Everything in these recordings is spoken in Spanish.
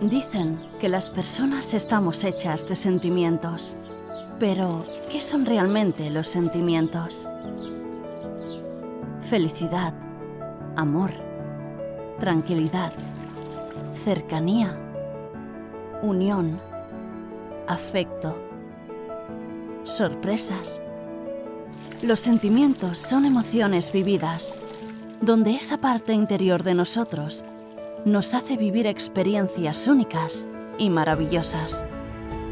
Dicen que las personas estamos hechas de sentimientos. Pero, ¿qué son realmente los sentimientos? Felicidad, amor, tranquilidad, cercanía, unión, afecto, sorpresas. Los sentimientos son emociones vividas, donde esa parte interior de nosotros nos hace vivir experiencias únicas y maravillosas.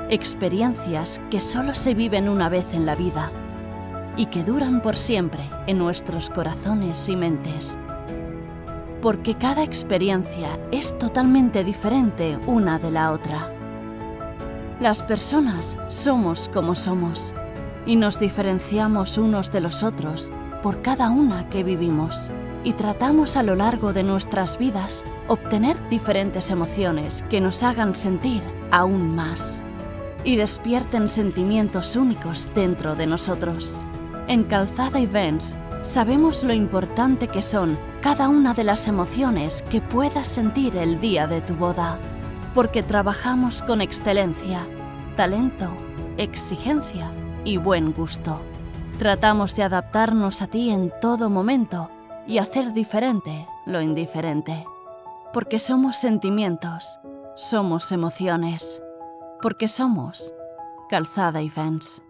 Experiencias que solo se viven una vez en la vida y que duran por siempre en nuestros corazones y mentes. Porque cada experiencia es totalmente diferente una de la otra. Las personas somos como somos y nos diferenciamos unos de los otros por cada una que vivimos. Y tratamos a lo largo de nuestras vidas obtener diferentes emociones que nos hagan sentir aún más y despierten sentimientos únicos dentro de nosotros. En Calzada Events sabemos lo importante que son cada una de las emociones que puedas sentir el día de tu boda, porque trabajamos con excelencia, talento, exigencia y buen gusto. Tratamos de adaptarnos a ti en todo momento y hacer diferente lo indiferente. Porque somos sentimientos, somos emociones. Porque somos Calzada Events.